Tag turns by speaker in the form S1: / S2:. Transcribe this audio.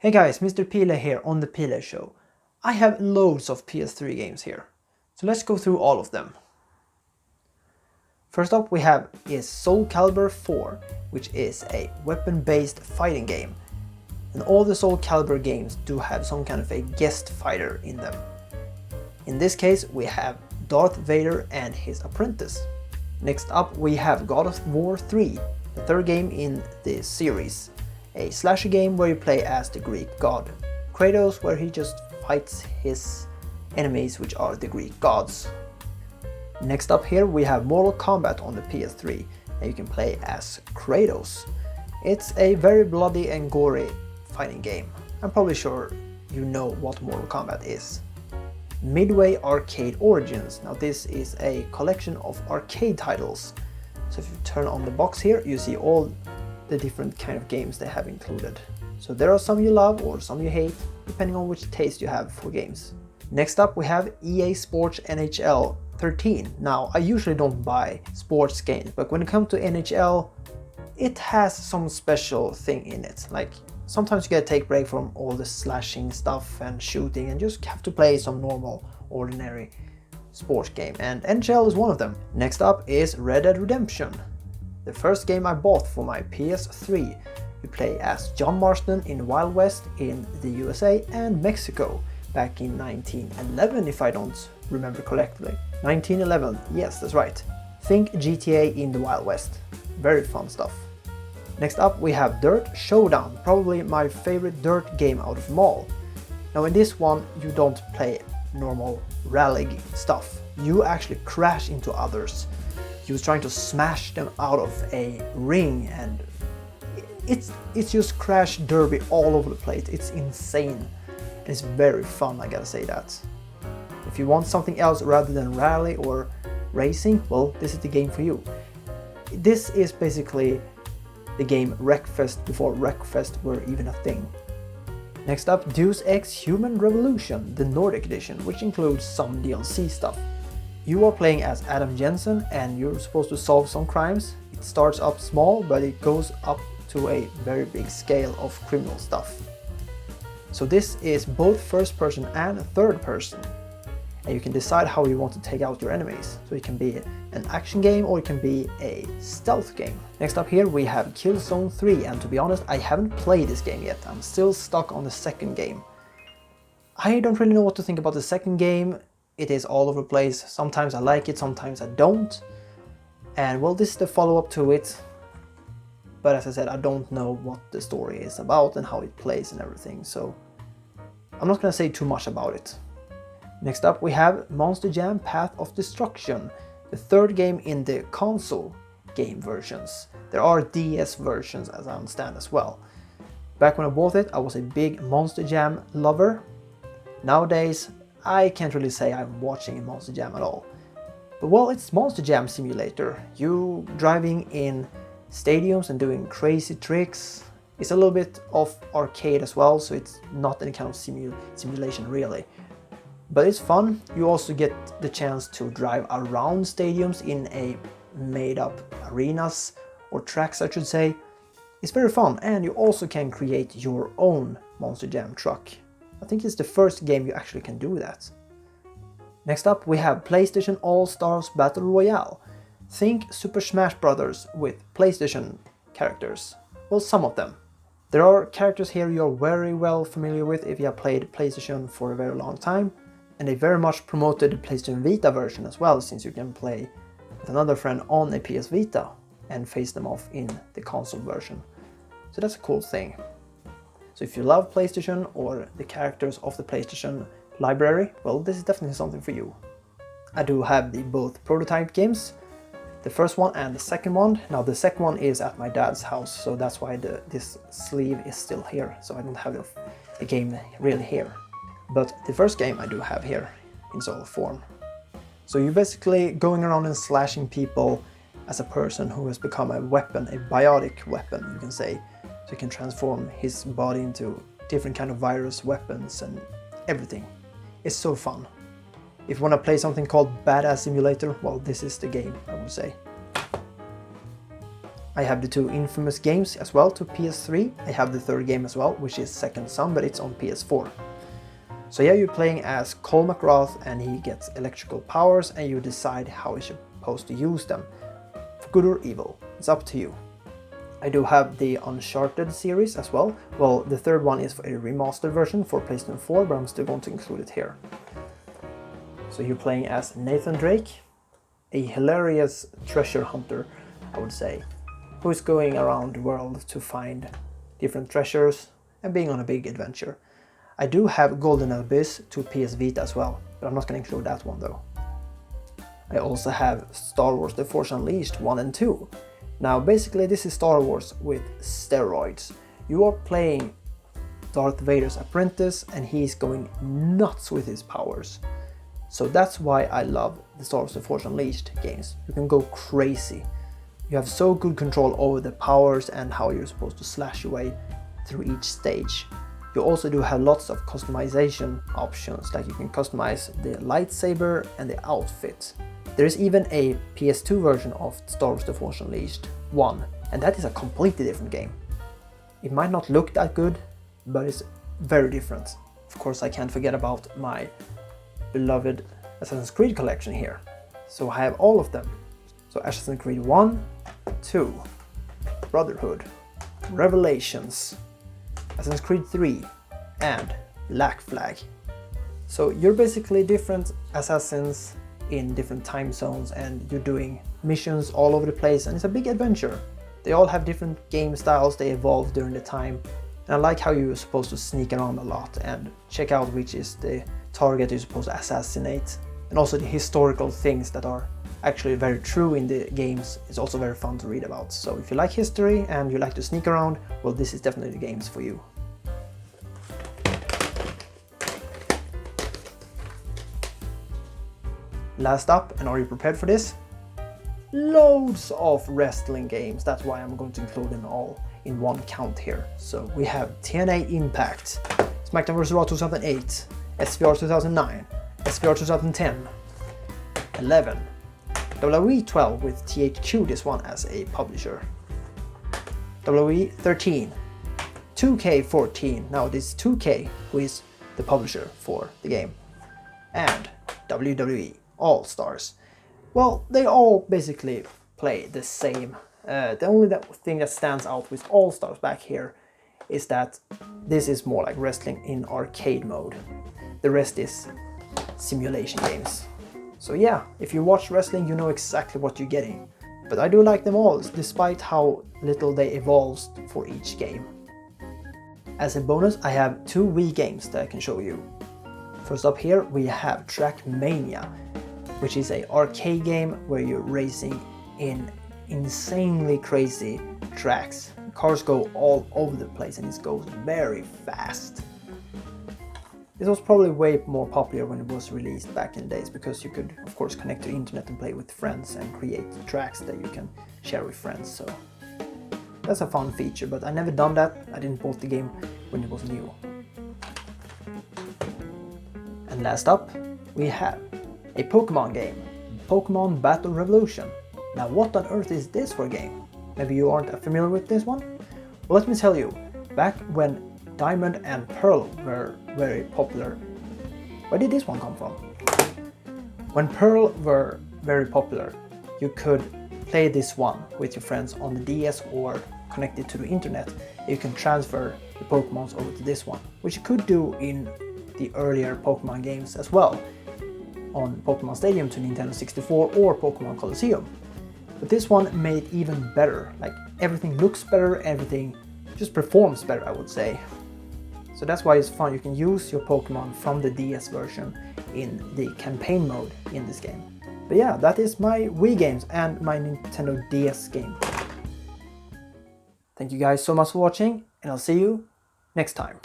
S1: Hey guys, Mr.P-Lay here on the P-Lay Show. I have loads of PS3 games here, so let's go through all of them. First up we have is Soul Calibur 4, which is a weapon-based fighting game. And all the Soul Calibur games do have some kind of a guest fighter in them. In this case we have Darth Vader and his apprentice. Next up we have God of War 3, the third game in the series. A slasher game where you play as the Greek god Kratos, where he just fights his enemies, which are the Greek gods. Next up here we have Mortal Kombat on the PS3, and you can play as Kratos. It's a very bloody and gory fighting game. I'm probably sure you know what Mortal Kombat is. Midway Arcade Origins. Now this is a collection of arcade titles. So if you turn on the box here, you see all the different kind of games they have included. So there are some you love or some you hate, depending on which taste you have for games. Next up we have EA Sports NHL 13. Now I usually don't buy sports games, but when it comes to NHL, it has some special thing in it. Like sometimes you gotta take a break from all the slashing stuff and shooting and just have to play some normal, ordinary sports game, and NHL is one of them. Next up is Red Dead Redemption. The first game I bought for my PS3. You play as John Marston in Wild West in the USA and Mexico back in 1911, if I don't remember correctly. 1911, yes, that's right. Think GTA in the Wild West. Very fun stuff. Next up we have Dirt Showdown, probably my favorite dirt game out of them all. Now in this one you don't play normal rally stuff. You actually crash into others. You're trying to smash them out of a ring, and it's just crash derby all over the place. It's insane and it's very fun, I gotta say that. If you want something else rather than rally or racing, well, this is the game for you. This is basically the game Wreckfest before Wreckfest were even a thing. Next up, Deus Ex Human Revolution, the Nordic edition, which includes some DLC stuff. You are playing as Adam Jensen and you're supposed to solve some crimes. It starts up small, but it goes up to a very big scale of criminal stuff. So this is both first person and third person. And you can decide how you want to take out your enemies. So it can be an action game or it can be a stealth game. Next up here we have Killzone 3, and to be honest I haven't played this game yet. I'm still stuck on the second game. I don't really know what to think about the second game. It is all over the place. Sometimes I like it, sometimes I don't. And well, this is the follow-up to it. But as I said, I don't know what the story is about and how it plays and everything, so I'm not gonna say too much about it. Next up we have Monster Jam Path of Destruction, the third game in the console game versions. There are DS versions as I understand as well. Back when I bought it, I was a big Monster Jam lover. Nowadays, I can't really say I'm watching Monster Jam at all. But well, it's Monster Jam Simulator. You driving in stadiums and doing crazy tricks. It's a little bit of arcade as well, so it's not any kind of simulation really. But it's fun. You also get the chance to drive around stadiums in a made up arenas or tracks, I should say. It's very fun, and you also can create your own Monster Jam truck. I think it's the first game you actually can do that. Next up we have PlayStation All-Stars Battle Royale. Think Super Smash Bros. With PlayStation characters. Well, some of them. There are characters here you're very well familiar with if you have played PlayStation for a very long time. And they very much promoted the PlayStation Vita version as well, since you can play with another friend on a PS Vita and face them off in the console version. So that's a cool thing. So if you love PlayStation or the characters of the PlayStation library, well, this is definitely something for you. I do have the both prototype games, the first one and the second one. Now the second one is at my dad's house, so that's why this sleeve is still here, so I don't have the game really here. But the first game I do have here in solid form. So you're basically going around and slashing people as a person who has become a weapon, a biotic weapon you can say. So he can transform his body into different kind of virus weapons and everything. It's so fun. If you want to play something called Badass Simulator, well, this is the game, I would say. I have the two infamous games as well to PS3. I have the third game as well, which is Second Son, but it's on PS4. So yeah, you're playing as Cole McGrath and he gets electrical powers and you decide how you're supposed to use them. For good or evil, it's up to you. I do have the Uncharted series as well. Well, the third one is a remastered version for PlayStation 4, but I'm still going to include it here. So you're playing as Nathan Drake, a hilarious treasure hunter, I would say, who is going around the world to find different treasures and being on a big adventure. I do have Golden Abyss to PS Vita as well, but I'm not going to include that one though. I also have Star Wars The Force Unleashed 1 and 2. Now basically this is Star Wars with steroids. You are playing Darth Vader's apprentice and he's going nuts with his powers. So that's why I love the Star Wars The Force Unleashed games. You can go crazy. You have so good control over the powers and how you're supposed to slash your way through each stage. You also do have lots of customization options, like you can customize the lightsaber and the outfit. There is even a PS2 version of Star Wars The Force Unleashed 1, and that is a completely different game. It might not look that good, but it's very different. Of course, I can't forget about my beloved Assassin's Creed collection here. So I have all of them. So Assassin's Creed 1, 2, Brotherhood, Revelations, Assassin's Creed 3, and Black Flag. So you're basically different assassins in different time zones and you're doing missions all over the place and it's a big adventure. They all have different game styles, they evolve during the time. And I like how you're supposed to sneak around a lot and check out which is the target you're supposed to assassinate. And also the historical things that are actually very true in the games is also very fun to read about. So if you like history and you like to sneak around, well, this is definitely the games for you. Last up, and are you prepared for this? Loads of wrestling games. That's why I'm going to include them all in one count here. So we have TNA Impact, SmackDown vs. Raw 2008, SVR 2009, SVR 2010, 11, WWE 12 with THQ, this one as a publisher, WWE 13, 2K14, now this is 2K who is the publisher for the game, and WWE All-Stars. Well, they all basically play the same. The only thing that stands out with All-Stars back here is that this is more like wrestling in arcade mode. The rest is simulation games. So yeah, if you watch wrestling, you know exactly what you're getting. But I do like them all, despite how little they evolve for each game. As a bonus, I have two Wii games that I can show you. First up here, we have Trackmania, which is an arcade game where you're racing in insanely crazy tracks. Cars go all over the place and it goes very fast. This was probably way more popular when it was released back in the days because you could of course connect to the internet and play with friends and create tracks that you can share with friends. So that's a fun feature, but I never done that. I didn't bought the game when it was new. And last up, we have a Pokemon game, Pokemon Battle Revolution. Now what on earth is this for a game? Maybe you aren't familiar with this one? Well, let me tell you, back when Diamond and Pearl were very popular, where did this one come from? When Pearl were very popular, you could play this one with your friends on the DS or connect it to the internet. You can transfer the Pokemons over to this one, which you could do in the earlier Pokemon games as well, on Pokemon Stadium to Nintendo 64 or Pokemon Colosseum. But this one made it even better, like everything looks better, everything just performs better, I would say. So that's why it's fun. You can use your Pokemon from the DS version in the campaign mode in this game. But yeah, that is my Wii games and my Nintendo DS game. Thank you guys so much for watching, and I'll see you next time.